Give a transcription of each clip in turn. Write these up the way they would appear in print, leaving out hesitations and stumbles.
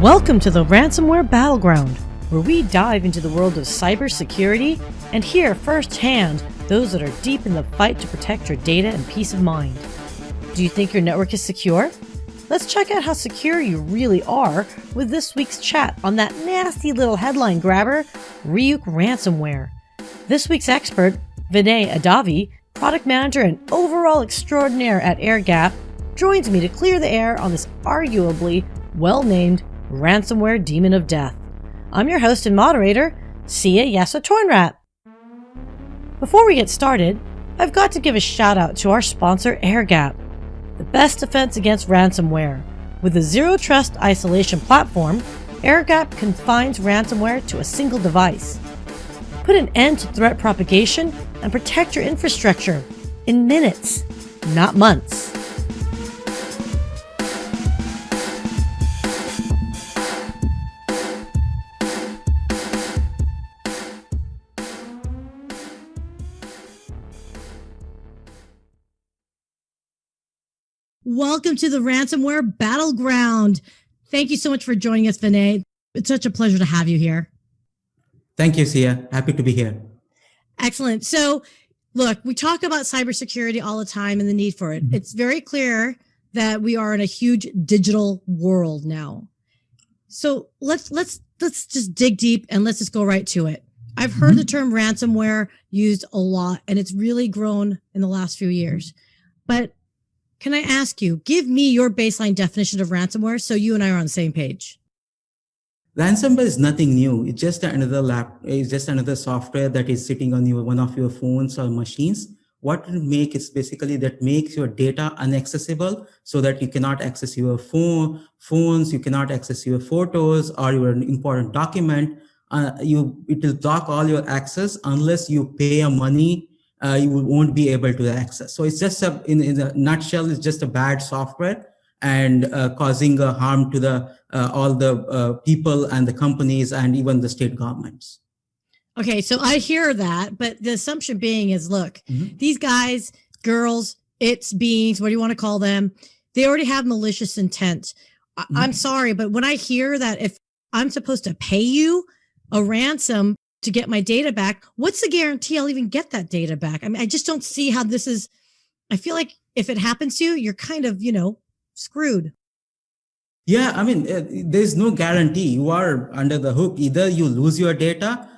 Welcome to the Ransomware Battleground, where we dive into the world of cybersecurity and hear firsthand those that are deep in the fight to protect your data and peace of mind. Do you think your network is secure? Let's check out how secure you really are with this week's chat on that nasty little headline grabber, Ryuk Ransomware. This week's expert, Vinay Adavi, product manager and overall extraordinaire at Airgap, joins me to clear the air on this arguably well-named ransomware demon of death. I'm your host and moderator, Sia Yasa Tornrat. Before we get started, I've got to give a shout out to our sponsor Airgap, the best defense against ransomware. With a zero trust isolation platform, Airgap confines ransomware to a single device. Put an end to threat propagation and protect your infrastructure in minutes, not months. Welcome to the Ransomware Battleground. Thank you so much for joining us, Vinay. It's such a pleasure to have you here. Thank you, Sia. Happy to be here. Excellent. So, look, we talk about cybersecurity all the time and the need for it. Mm-hmm. It's very clear that we are in a huge digital world now. So let's just dig deep and let's just go right to it. I've heard the term ransomware used a lot, and it's really grown in the last few years. But can I ask you, give me your baseline definition of ransomware so you and I are on the same page? Ransomware is nothing new. It's just another software that is sitting on one of your phones or machines. What it makes is basically that makes your data inaccessible so that you cannot access your phones, you cannot access your photos or your important document. It will block all your access unless you pay money. You won't be able to access. So it's just in a nutshell, it's just a bad software and causing harm to all the people and the companies and even the state governments. Okay, so I hear that, but the assumption being is, look, these guys, girls, it's beings, what do you want to call them? They already have malicious intent. I'm sorry, but when I hear that if I'm supposed to pay you a ransom to get my data back, what's the guarantee I'll even get that data back? I mean, I just don't see how this is. I feel like if it happens to you, you're kind of, screwed. Yeah, I mean, there's no guarantee. You are under the hook. Either you lose your data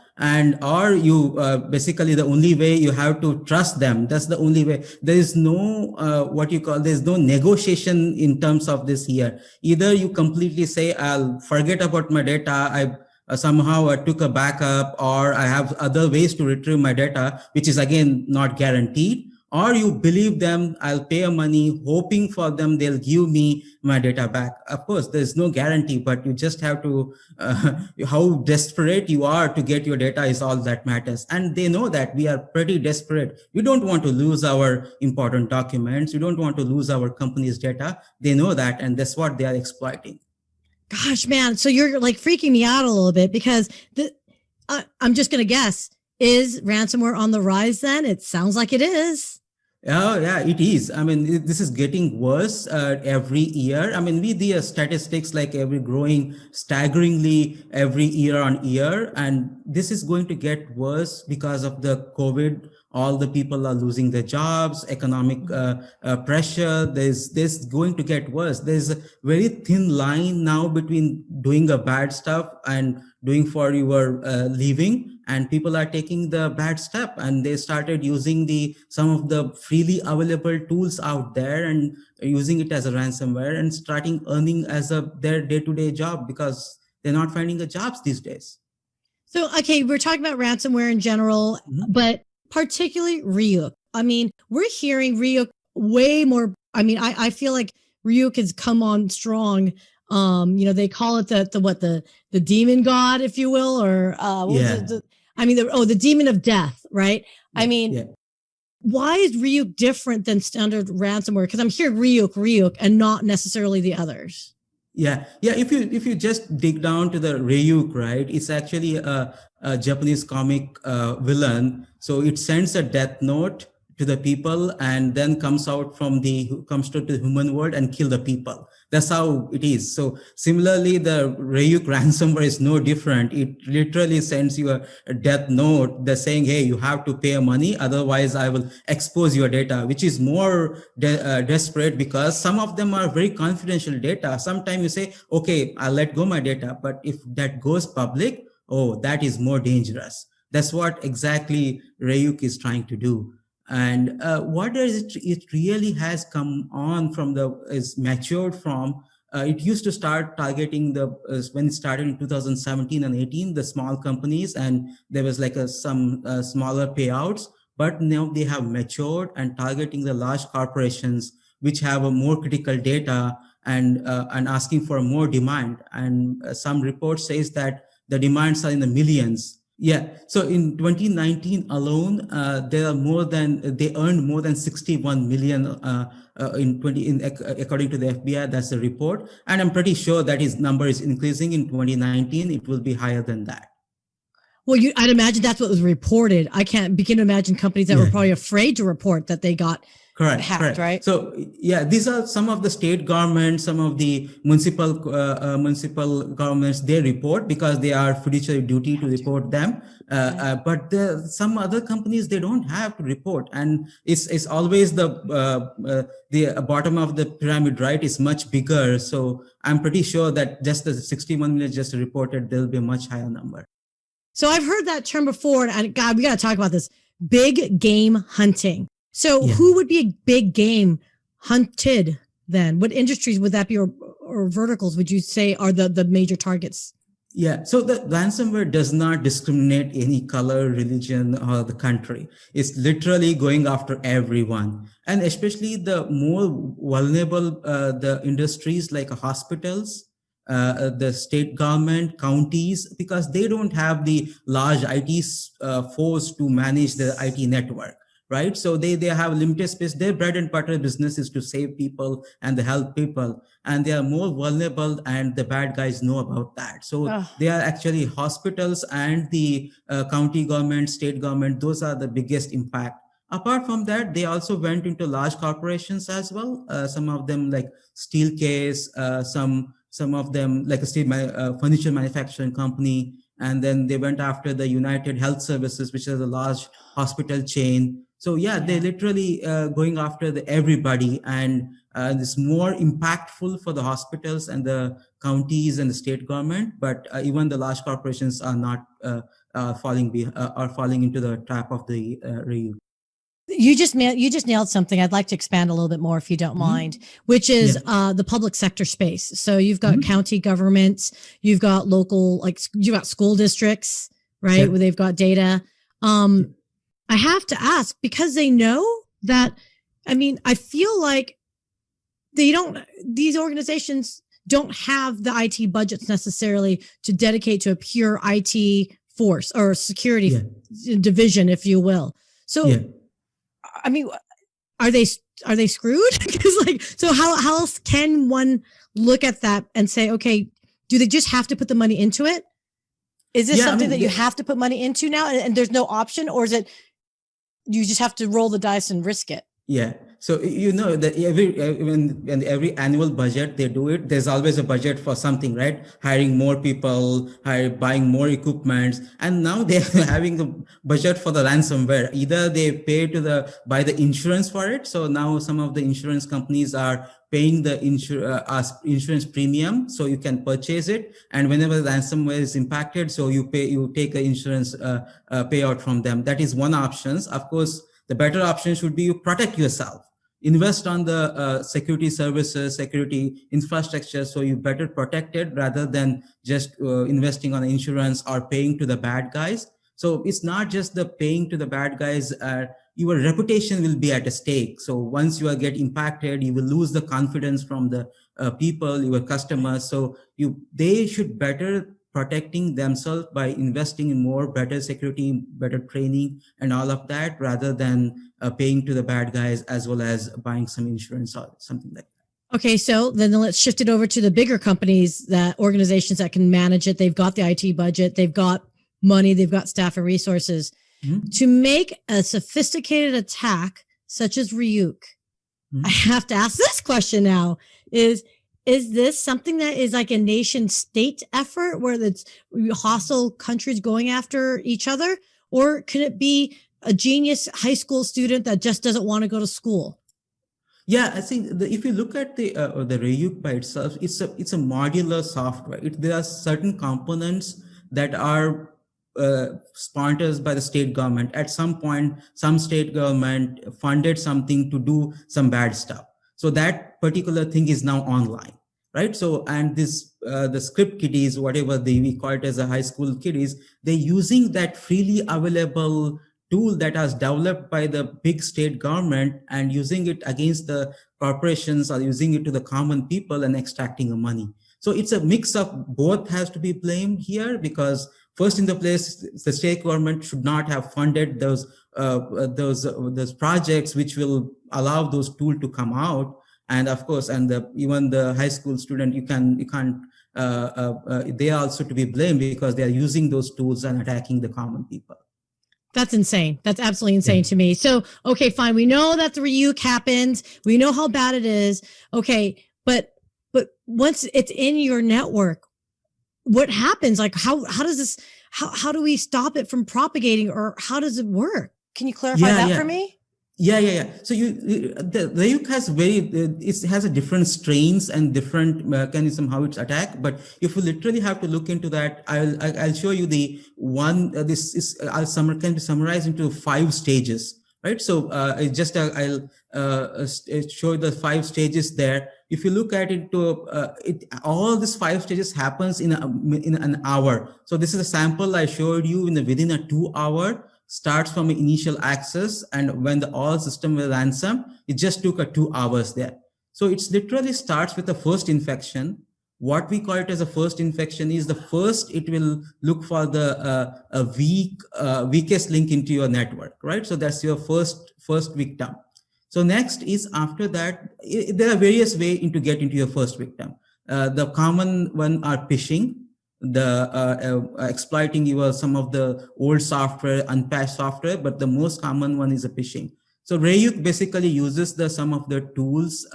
or you basically the only way you have to trust them. That's the only way. There is no, there's no negotiation in terms of this here. Either you completely say, I'll forget about my data. Somehow I took a backup or I have other ways to retrieve my data, which is again not guaranteed, or you believe them, I'll pay money hoping for them, they'll give me my data back. Of course, there's no guarantee, but you just have to, how desperate you are to get your data is all that matters. And they know that we are pretty desperate. We don't want to lose our important documents. We don't want to lose our company's data. They know that, and that's what they are exploiting. Gosh, man. So you're like freaking me out a little bit because I'm just going to guess, is ransomware on the rise then? It sounds like it is. Oh, yeah, it is. I mean, this is getting worse every year. I mean, the statistics like growing staggeringly every year on year. And this is going to get worse because of the COVID. All the people are losing their jobs, economic pressure. There's going to get worse. There's a very thin line now between doing a bad stuff and doing for your living. And people are taking the bad step, and they started using some of the freely available tools out there and using it as a ransomware and starting earning as their day-to-day job because they're not finding the jobs these days. So, okay, we're talking about ransomware in general, but particularly Ryuk. I mean, we're hearing Ryuk way more. I mean, I feel like Ryuk has come on strong. They call it the demon god, if you will, or the demon of death, right? Yeah, I mean, why is Ryuk different than standard ransomware? Because I'm hearing Ryuk, and not necessarily the others. Yeah. If you just dig down to the Ryuk, right? It's actually a Japanese comic villain. So it sends a death note to the people and then comes to the human world and kill the people. That's how it is. So similarly, the Ryuk ransomware is no different. It literally sends you a death note. They're saying, hey, you have to pay money, otherwise I will expose your data, which is more desperate, because some of them are very confidential data. Sometimes you say, okay, I'll let go my data, but if that goes public, oh, that is more dangerous. That's what exactly Ryuk is trying to do. And what it really has come on from is matured from. It used to start targeting when it started in 2017 and 18, the small companies, and there was like some smaller payouts. But now they have matured and targeting the large corporations, which have a more critical data and asking for more demand. And some report says that the demands are in the millions. Yeah. So in 2019 alone, they earned more than 61 million according to the FBI. That's the report, and I'm pretty sure that his number is increasing in 2019. It will be higher than that. Well, I'd imagine that's what was reported. I can't begin to imagine companies that were probably afraid to report that they got hacked, right? So yeah, these are some of the state governments, some of the municipal governments. They report because they are fiduciary duty to report them. But some other companies, they don't have to report, and it's always the bottom of the pyramid, right? Is much bigger. So I'm pretty sure that just the 61 million just reported, there'll be a much higher number. So I've heard that term before, and God, we got to talk about this: big game hunting. So who would be a big game hunted then? What industries would that be, or verticals would you say are the major targets? Yeah, so the ransomware does not discriminate any color, religion, or the country. It's literally going after everyone. And especially the more vulnerable the industries like hospitals, the state government, counties, because they don't have the large IT force to manage the IT network. Right. So they have limited space. Their bread and butter business is to save people and to help people. And they are more vulnerable, and the bad guys know about that. So they are actually hospitals and the county government, state government. Those are the biggest impact. Apart from that, they also went into large corporations as well. Some of them like Steelcase, some of them like a furniture manufacturing company. And then they went after the United Health Services, which is a large hospital chain. So they're literally going after everybody, and it's more impactful for the hospitals and the counties and the state government. But even the large corporations are not falling into the trap of the Ryuk. You just nailed something. I'd like to expand a little bit more, if you don't mind, which is the public sector space. So you've got county governments, you've got local, like you've got school districts, right, where they've got data. I have to ask, because they know that, I mean, I feel like these organizations don't have the IT budgets necessarily to dedicate to a pure IT force or security division, if you will. So, I mean, are they screwed? Because so how else can one look at that and say, okay, do they just have to put the money into it? Is this something that you have to put money into now, and there's no option, or is it you just have to roll the dice and risk it? Yeah. So that every annual budget they do it, there's always a budget for something, right? Hiring more people, buying more equipment, and now they're having a budget for the ransomware. Either they pay buy the insurance for it. So now some of the insurance companies are paying the insurance premium, so you can purchase it. And whenever the ransomware is impacted, so you take an insurance payout from them. That is one option. Of course, the better option should be you protect yourself. Invest on the security services, security infrastructure, so you better protect it rather than just investing on insurance or paying to the bad guys. So it's not just the paying to the bad guys. Your reputation will be at stake. So once you get impacted, you will lose the confidence from the people, your customers. So they should better protecting themselves by investing in better security, better training, and all of that, rather than paying to the bad guys, as well as buying some insurance or something like that. Okay, so then let's shift it over to the bigger companies, organizations that can manage it. They've got the IT budget, they've got money, they've got staff and resources. To make a sophisticated attack such as Ryuk, Mhm. I have to ask this question now: is this something that is like a nation state effort where it's hostile countries going after each other, or could it be a genius high school student that just doesn't want to go to school? Yeah, I think if you look at the Ryuk by itself, it's a modular software. There are certain components that are sponsored by the state government. At some point, some state government funded something to do some bad stuff. So that particular thing is now online, right? So and this the script kiddies, whatever we call it as a high school kiddies, they're using that freely available tool that was developed by the big state government and using it against the corporations or using it to the common people and extracting the money. So it's a mix of both has to be blamed here, because first in the place, the state government should not have funded those projects which will allow those tools to come out. And of course, and even the high school student, you can't they are also to be blamed because they are using those tools and attacking the common people. That's insane. That's absolutely insane to me. So, okay, fine. We know that the Ryuk happens. We know how bad it is. Okay. But once it's in your network, what happens? Like, how does this, how do we stop it from propagating, or how does it work? Can you clarify that for me? Yeah. So the Ryuk has it has a different strains and different mechanism how it's attacked. But if you literally have to look into that, I'll show you the one. This is can be summarized into 5 stages, right? So I'll show the 5 stages there. If you look at it, all these 5 stages happens in an hour. So this is a sample I showed you within a 2 hour. Starts from initial access, and when the all system was ransom, it just took 2 hours there. So it's literally starts with the first infection. What we call it as a first infection is the first it will look for the weakest link into your network, right? So that's your first victim. So next is after that, there are various ways to get into your first victim. The common one are phishing, exploiting some of the old software, unpatched software, but the most common one is a phishing. So Ryuk basically uses some of the tools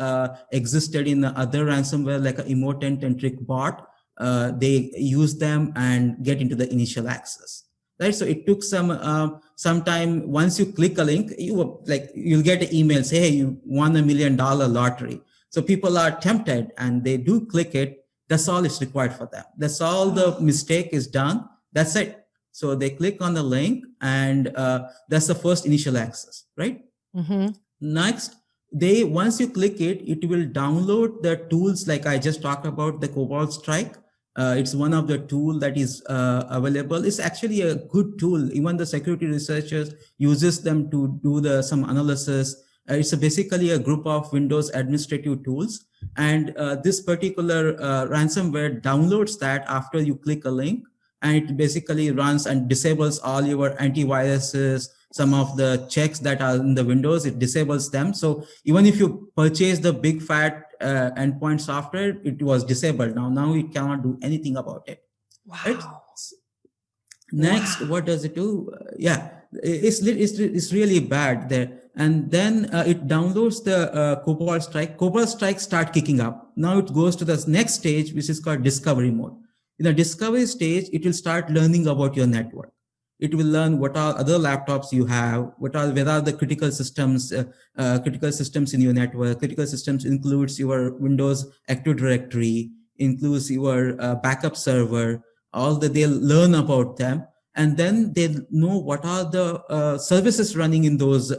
existed in the other ransomware like Emotent and TrickBot. They use them and get into the initial access. Right, so it took some time. Once you click a link, you'll get an email say, "Hey, you won $1 million lottery." So people are tempted and they do click it. That's all is required for them. That's all the mistake is done. That's it. So they click on the link and that's the first initial access, right? Mm-hmm. Next, once you click it, it will download the tools like I just talked about, the Cobalt Strike. It's one of the tool that is available. It's actually a good tool. Even the security researchers uses them to do some analysis. It's basically a group of Windows administrative tools. And this particular ransomware downloads that after you click a link, and it basically runs and disables all your antiviruses, some of the checks that are in the Windows, it disables them. So even if you purchase the big fat endpoint software, it was disabled. Now it cannot do anything about it. Wow. Right? Next, what does it do? It's really bad there. And then it downloads the Cobalt Strike. Cobalt Strike start kicking up. Now it goes to the next stage, which is called discovery mode. In the discovery stage, it will start learning about your network. It will learn what are other laptops you have, where are the critical systems in your network. Critical systems includes your Windows Active Directory, includes your backup server. They'll learn about them. And then they know what are the services running in those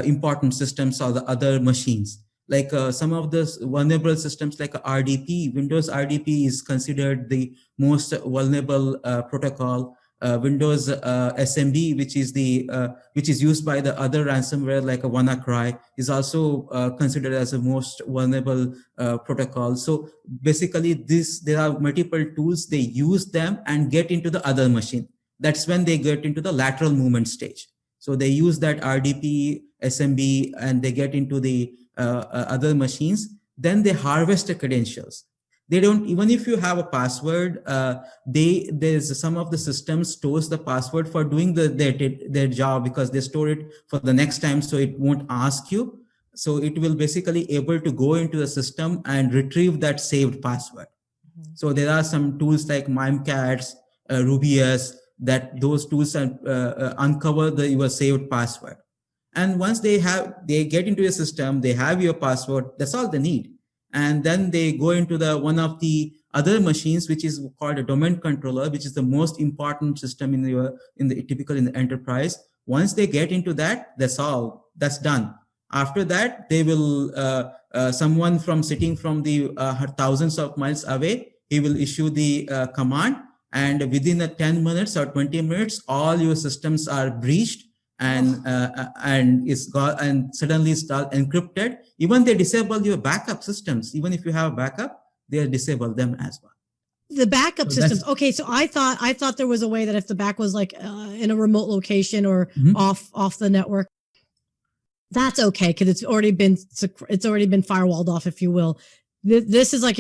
important systems or the other machines. Like some of the vulnerable systems like RDP, Windows RDP is considered the most vulnerable protocol. Windows SMB, which is used by the other ransomware like a WannaCry, is also considered as the most vulnerable protocol. So basically, there are multiple tools. They use them and get into the other machine. That's when they get into the lateral movement stage. So they use that RDP, SMB, and they get into the other machines. Then they harvest the credentials. They don't, even if you have a password, there's some of the systems stores the password for doing their job, because they store it for the next time, so it won't ask you. So it will basically able to go into the system and retrieve that saved password. So there are some tools like Mimekats, Rubius, that those tools uncover your saved password. And once they get into your system, they have your password, that's all they need. And then they go into one of the other machines, which is called a domain controller, which is the most important system in the enterprise. Once they get into that, that's done. After that, they will, someone sitting from the thousands of miles away, he will issue the command, and within 10 minutes or 20 minutes, all your systems are breached, and suddenly it's all encrypted. Even they disable your backup systems. Even if you have a backup, they'll disable them as well. The backup systems. Okay, so I thought there was a way that if the back was like in a remote location or off the network, that's okay, because it's already been firewalled off, if you will. This is like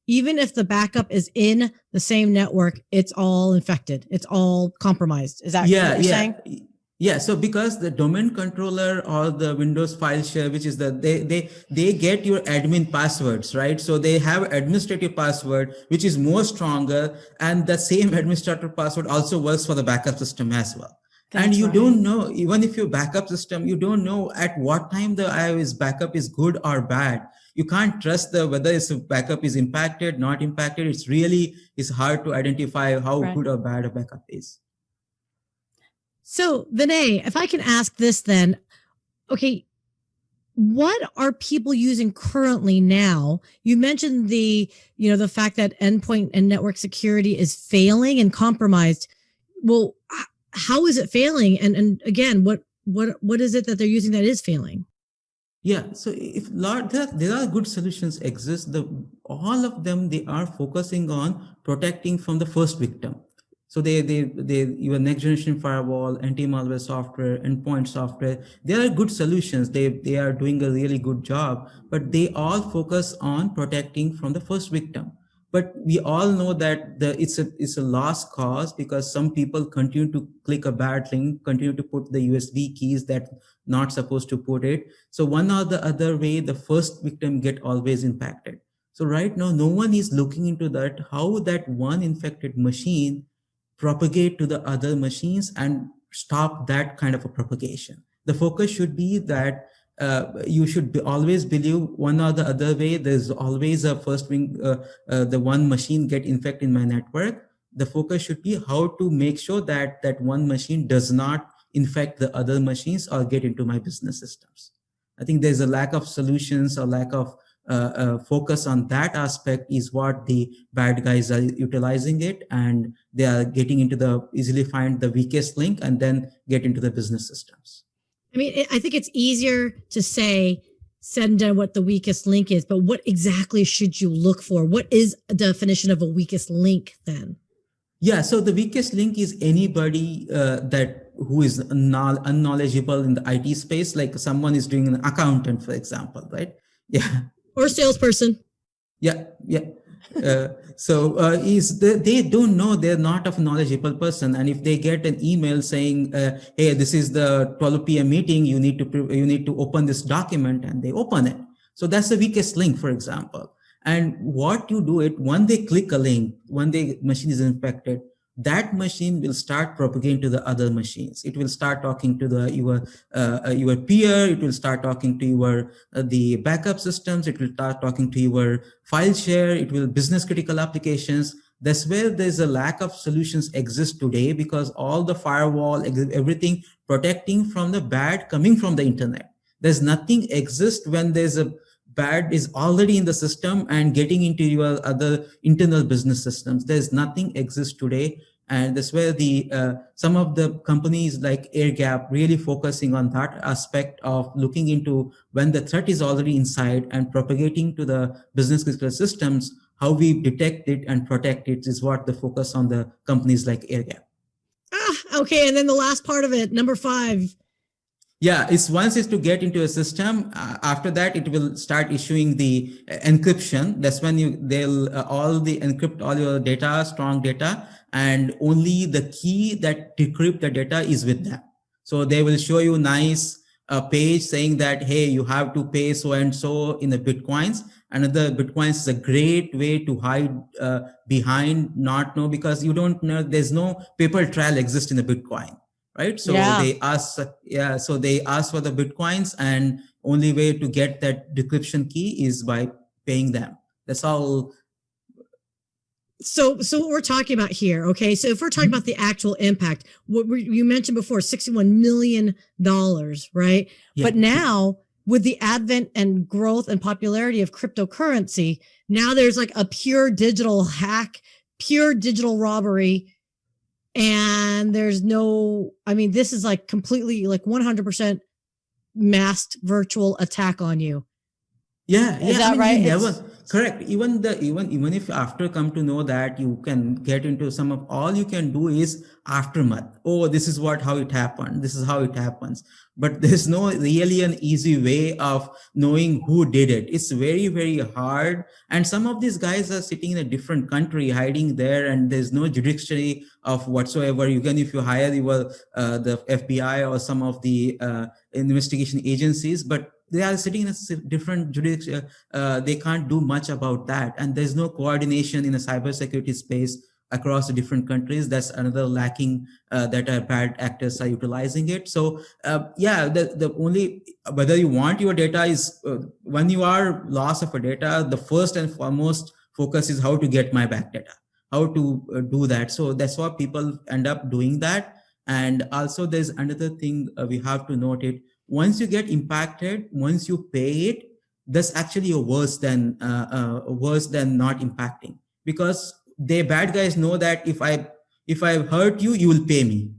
even if the backup is in the same network, it's all infected. It's all compromised. Is that what you're saying? Yeah. So because the domain controller or the Windows file share, which is they get your admin passwords, right? So they have administrative password, which is more stronger. And the same administrator password also works for the backup system as well. And you don't know, even if your backup system, you don't know at what time the iOS backup is good or bad. You can't trust whether its backup is impacted, not impacted. It's hard to identify how good or bad a backup is. So Vinay, if I can ask this then, okay, what are people using currently now? You mentioned the fact that endpoint and network security is failing and compromised. Well, how is it failing? And again, what is it that they're using that is failing? Yeah, so there are good solutions exist. All of them, they are focusing on protecting from the first victim. So your next generation firewall, anti-malware software, endpoint software, they are good solutions. They are doing a really good job, but they all focus on protecting from the first victim. But we all know that it's a lost cause, because some people continue to click a bad link, continue to put the USB keys that not supposed to put it. So one or the other way, the first victim get always impacted. So right now, no one is looking into that, how that one infected machine propagate to the other machines and stop that kind of a propagation. The focus should be that you should always believe one or the other way. There's always a first wing, the one machine get infected in my network. The focus should be how to make sure that one machine does not infect the other machines or get into my business systems. I think there's a lack of solutions or lack of focus on that aspect is what the bad guys are utilizing it, and they are getting into easily find the weakest link and then get into the business systems. I mean, I think it's easier to send down what the weakest link is, but what exactly should you look for? What is a definition of a weakest link then? Yeah, so the weakest link is anybody who is unknowledgeable in the IT space, like someone is doing an accountant, for example, right? Yeah. Or salesperson. Yeah. They don't know, they're not a knowledgeable person, and if they get an email saying, "Hey, this is the 12 p.m. meeting. You need to open this document," and they open it. So that's the weakest link, for example. And what you do it when they click a link, when the machine is infected, that machine will start propagating to the other machines. It will start talking to your peer. It will start talking to the backup systems. It will start talking to your file share. It will business critical applications. That's where there's a lack of solutions exist today, because all the firewall, everything protecting from the bad coming from the internet. There's nothing exists when there's a bad is already in the system and getting into your other internal business systems. There's nothing exists today. And that's where some of the companies like Airgap really focusing on that aspect of looking into when the threat is already inside and propagating to the business critical systems, how we detect it and protect it is what the focus on the companies like Airgap. Okay. And then the last part of it, number 5. Yeah, it's once is to get into a system. After that, it will start issuing the encryption. That's when they'll all the encrypt all your data, strong data, and only the key that decrypt the data is with them. So they will show you nice page saying that, hey, you have to pay so and so in the bitcoins. Another bitcoins is a great way to hide behind, not know, because you don't know. There's no paper trail exist in the Bitcoin, right? So Yeah. they ask, yeah, so they ask for the bitcoins, and only way to get that decryption key is by paying them. That's all. So what we're talking about here, okay? So if we're talking about the actual impact, you mentioned before, $61 million, right? Yeah. But now with the advent and growth and popularity of cryptocurrency, now there's like a pure digital hack, pure digital robbery. And there's no, I mean, this is like completely like 100% masked virtual attack on you. Yeah, Is yeah. that right? You never correct. Even if after come to know that you can get into some of all you can do is aftermath. Oh, this is how it happened. This is how it happens. But there's no really an easy way of knowing who did it. It's very, very hard. And some of these guys are sitting in a different country, hiding there, and there's no judiciary of whatsoever. Even if you hire the FBI or some of the investigation agencies, but they are sitting in a different jurisdiction. They can't do much about that, and there's no coordination in a cybersecurity space across the different countries. That's another lacking that our bad actors are utilizing it. So yeah, the only whether you want your data is when you are loss of a data, the first and foremost focus is how to get my back data, how to do that. So that's what people end up doing that. And also there's another thing we have to note it. Once you get impacted, once you pay it, that's actually worse than not impacting, because the bad guys know that if I hurt you, you will pay me.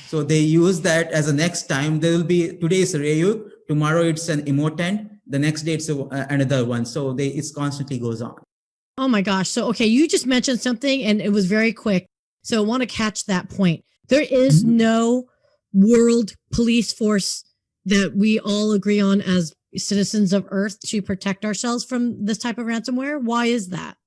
So they use that as a next time. There will be, today is Ryuk, tomorrow it's an emotant, the next day it's another one. So it constantly goes on. Oh my gosh. So, okay, you just mentioned something and it was very quick. So I want to catch that point. There is no world police force that we all agree on as citizens of Earth to protect ourselves from this type of ransomware. Why is that?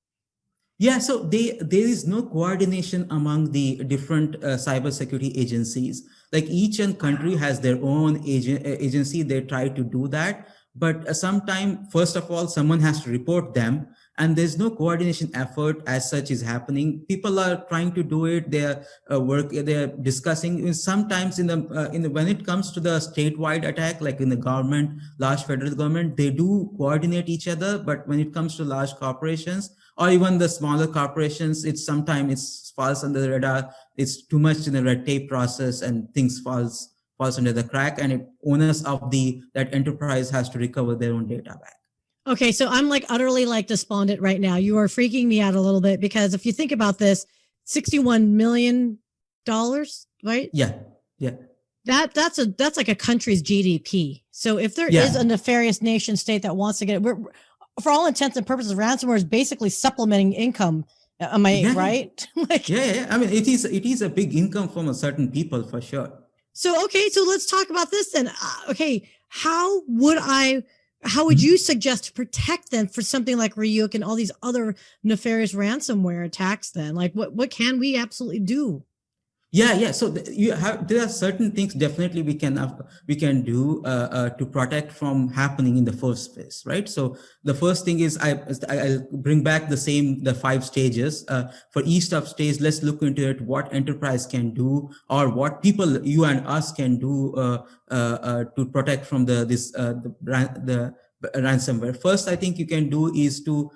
Yeah, so there is no coordination among the different cybersecurity agencies. Like each and country has their own agency. They try to do that, but sometime, first of all, someone has to report them, and there's no coordination effort as such is happening. People are trying to do it. They're they're discussing. Sometimes in the when it comes to the statewide attack, like in the government, large federal government, they do coordinate each other. But when it comes to large corporations, or even the smaller corporations, it's sometimes falls under the radar. It's too much in the red tape process, and things falls under the crack, and owners of that enterprise has to recover their own data back. Okay, so I'm like utterly like despondent right now. You are freaking me out a little bit, because if you think about this, $61 million, right? Yeah, yeah. That's like a country's GDP. So if there is a nefarious nation state that wants to get it, for all intents and purposes, ransomware is basically supplementing income. Am I right? Yeah. I mean, it is a big income from a certain people for sure. So, okay, so let's talk about this then. Okay, how would you suggest to protect them for something like Ryuk and all these other nefarious ransomware attacks then? Like what can we absolutely do? Yeah. So there are certain things definitely we can do to protect from happening in the first place, right? So the first thing is I'll bring back the 5 stages. For each of stage, let's look into it. What enterprise can do, or what people, you and us, can do to protect from the ransomware. First, I think you can do is to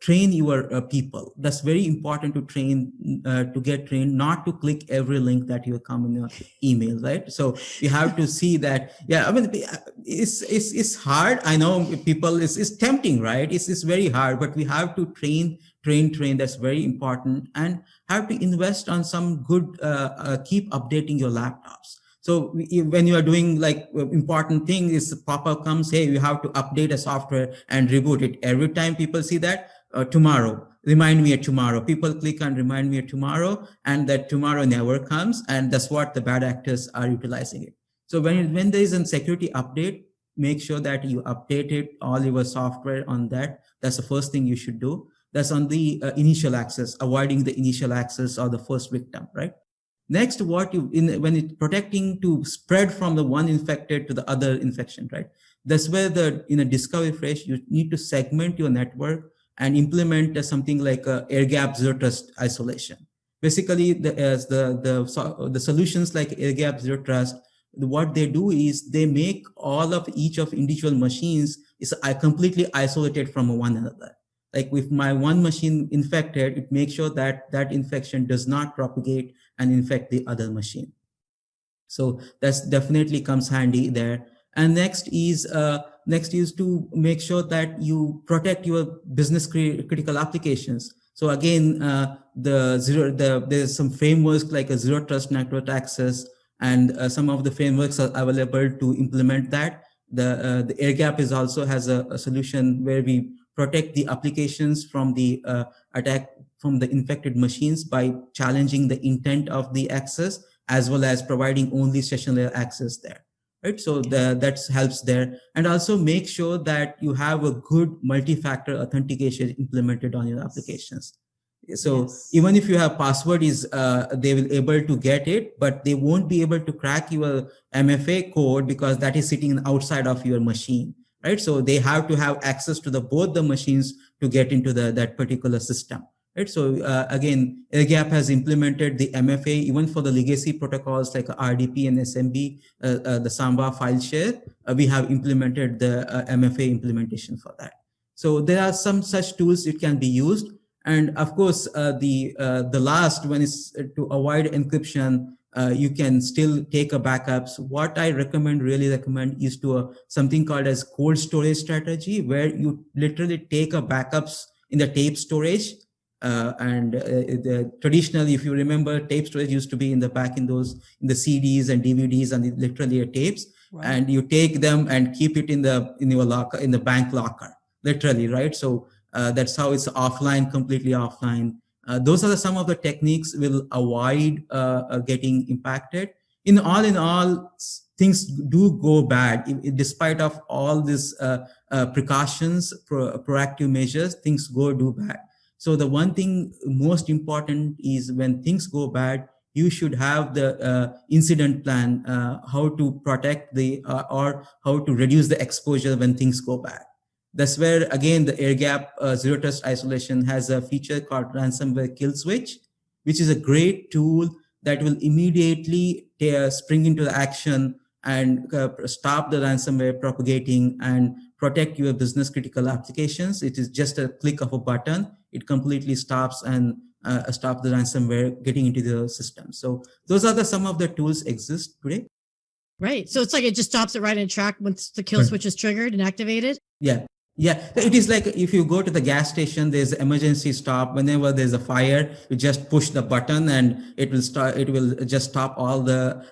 train your people. That's very important to train, to get trained, not to click every link that you come in your email, right? So you have to see that. Yeah, I mean, it's hard. I know people, it's tempting, right? It's very hard, but we have to train. That's very important, and have to invest on some good, keep updating your laptops. So when you are doing like important thing is pop-up comes, hey, you have to update a software and reboot it. Every time people see that, tomorrow, remind me of tomorrow. People click on remind me of tomorrow, and that tomorrow never comes. And that's what the bad actors are utilizing it. So when there is a security update, make sure that you update it, all your software on that. That's the first thing you should do. That's on the initial access, avoiding the initial access or the first victim, right? Next, when it's protecting to spread from the one infected to the other infection, right? That's where in a discovery phase, you need to segment your network and implement something like a Airgap Zero Trust isolation. Basically, the solutions like Airgap Zero Trust, what they do is they make all of each of individual machines is completely isolated from one another. Like if my one machine infected, it makes sure that that infection does not propagate and infect the other machine. So that's definitely comes handy there. And next is to make sure that you protect your business critical applications. So again, there's some frameworks like a zero trust network access, and some of the frameworks are available to implement that. The Airgap is also has a solution where we protect the applications from the attack from the infected machines by challenging the intent of the access, as well as providing only session layer access there, right? So that helps there. And also make sure that you have a good multi-factor authentication implemented on your applications. So even if you have password they will able to get it, but they won't be able to crack your MFA code because that is sitting outside of your machine, right? So they have to have access to both the machines to get into that particular system. Right. So again, Airgap has implemented the MFA even for the legacy protocols like RDP and SMB, the Samba file share. We have implemented the MFA implementation for that. So there are some such tools it can be used. And of course, the last one is to avoid encryption. You can still take a backups. What I really recommend is to something called as cold storage strategy, where you literally take a backups in the tape storage. Traditionally, if you remember, tape storage used to be in the CDs and DVDs and literally tapes, right. And you take them and keep it in your locker, in the bank locker, literally, right? So that's how it's completely offline. Those are some of the techniques will avoid getting impacted. In all, things do go bad. Despite of all these precautions, proactive measures, things do bad. So the one thing most important is when things go bad, you should have the incident plan, how to protect or how to reduce the exposure when things go bad. That's where, again, the Airgap Zero Trust Isolation has a feature called Ransomware Kill Switch, which is a great tool that will immediately spring into action and stop the ransomware propagating and protect your business critical applications. It is just a click of a button. It completely stops and stop the ransomware getting into the system. So those are some of the tools exist today. Right. So it's like it just stops it right in track once the kill switch is triggered and activated. Yeah. Yeah, it is like if you go to the gas station, there's emergency stop. Whenever there's a fire, you just push the button and it will start. It will just stop all the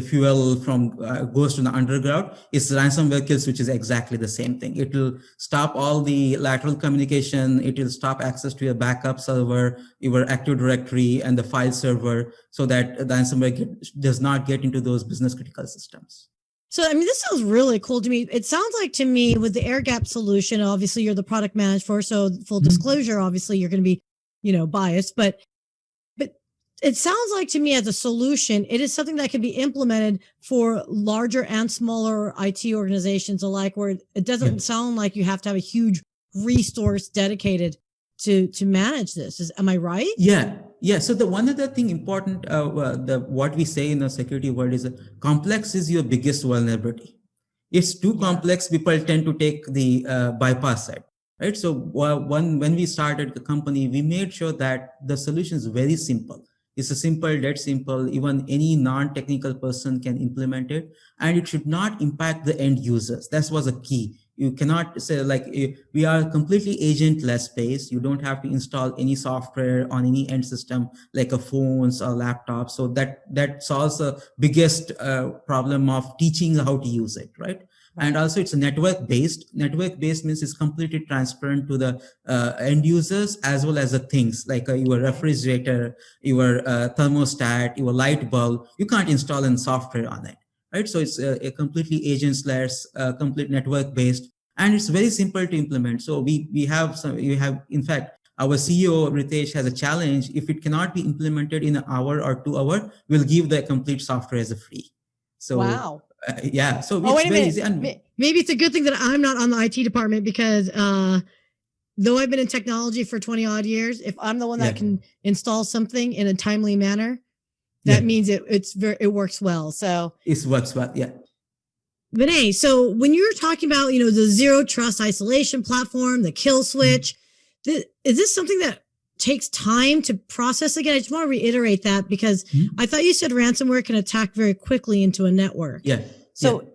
fuel from goes to the underground. It's ransomware kills, which is exactly the same thing. It will stop all the lateral communication. It will stop access to your backup server, your Active Directory, and the file server, so that the ransomware does not get into those business critical systems. So, I mean, this sounds really cool to me. It sounds like to me with the Airgap solution, obviously you're the product manager for, so full disclosure, obviously you're going to be, biased, but it sounds like to me as a solution, it is something that can be implemented for larger and smaller IT organizations alike, where it doesn't sound like you have to have a huge resource dedicated to manage this. Am I right? Yeah. So the one other thing important, what we say in the security world is complex is your biggest vulnerability. It's too complex, people tend to take the bypass side, right? So when we started the company, we made sure that the solution is very simple. It's a simple, dead simple, even any non-technical person can implement it, and it should not impact the end users. That was a key. You cannot say like we are completely agentless based. You don't have to install any software on any end system like a phones or laptops. So that solves the biggest problem of teaching how to use it, right? And also it's a network based. Network based means it's completely transparent to the end users as well as the things like your refrigerator, your thermostat, your light bulb. You can't install any software on it, right? So it's a completely agentless, complete network based, and it's very simple to implement. So we have some, you have, in fact, our CEO Ritesh has a challenge. If it cannot be implemented in an hour or 2 hours, we'll give the complete software as a free. So wow. Yeah, so Oh, it's wait a very minute. easy. And Maybe it's a good thing that I'm not on the IT department, because though I've been in technology for 20 odd years, if I'm the one that can install something in a timely manner, that means it works well. So it works well. Yeah. Vinay, so when you're talking about, the zero trust isolation platform, the kill switch, is this something that takes time to process? Again, I just want to reiterate that, because I thought you said ransomware can attack very quickly into a network. Yeah. So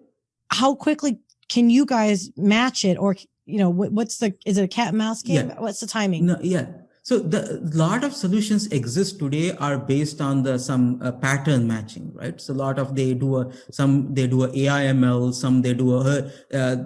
how quickly can you guys match it? Or, is it a cat and mouse game? Yeah. What's the timing? No, yeah. So the lot of solutions exist today are based on some pattern matching, right? So a lot of they do a AIML, some they do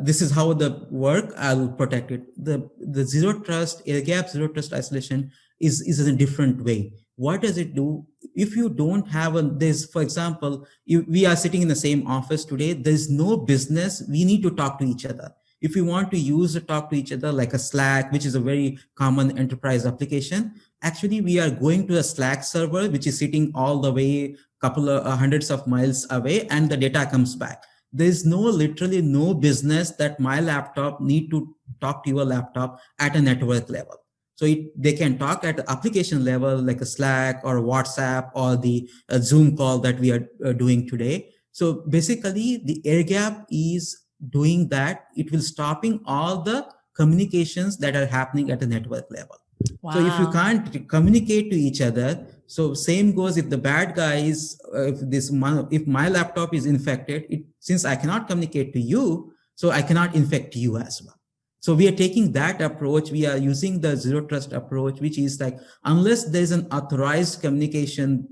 this is how the work. I'll protect it. The zero trust Airgap zero trust isolation is in a different way. What does it do? If you don't have this, for example, we are sitting in the same office today. There's no business. We need to talk to each other. If you want to talk to each other like a Slack, which is a very common enterprise application, actually we are going to a Slack server, which is sitting all the way couple of hundreds of miles away, and the data comes back. There's literally no business that my laptop need to talk to your laptop at a network level. So they can talk at the application level like a Slack or WhatsApp or the Zoom call that we are doing today. So basically the Airgap is doing that. It will stopping all the communications that are happening at the network level. Wow. So if you can't communicate to each other, so same goes if the bad guys, if my laptop is infected, since I cannot communicate to you, so I cannot infect you as well. So we are taking that approach. We are using the zero trust approach, which is like, unless there's an authorized communication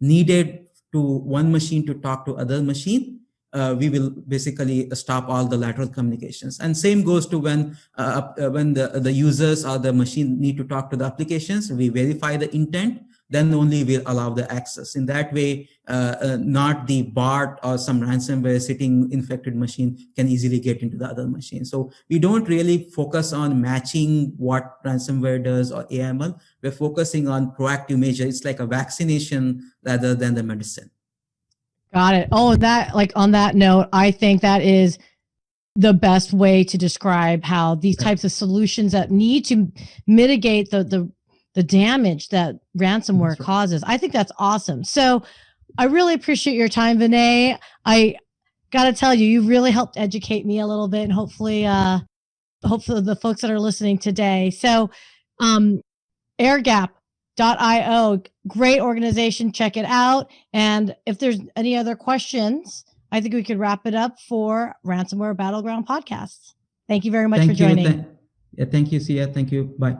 needed to one machine to talk to other machine, we will basically stop all the lateral communications. And same goes to when the users or the machine need to talk to the applications, we verify the intent, then only we'll allow the access. In that way, not the bot or some ransomware sitting infected machine can easily get into the other machine. So we don't really focus on matching what ransomware does or AML. We're focusing on proactive measures. It's like a vaccination rather than the medicine. Got it. Oh, on that note, I think that is the best way to describe how these types of solutions that need to mitigate the damage that ransomware causes. I think that's awesome. So I really appreciate your time, Vinay. I got to tell you, you really helped educate me a little bit, and hopefully the folks that are listening today. So Airgap.io, great organization. Check it out. And if there's any other questions, I think we could wrap it up for Ransomware Battleground podcast. Thank you very much for joining. Thank you, Sia. Thank you. Bye.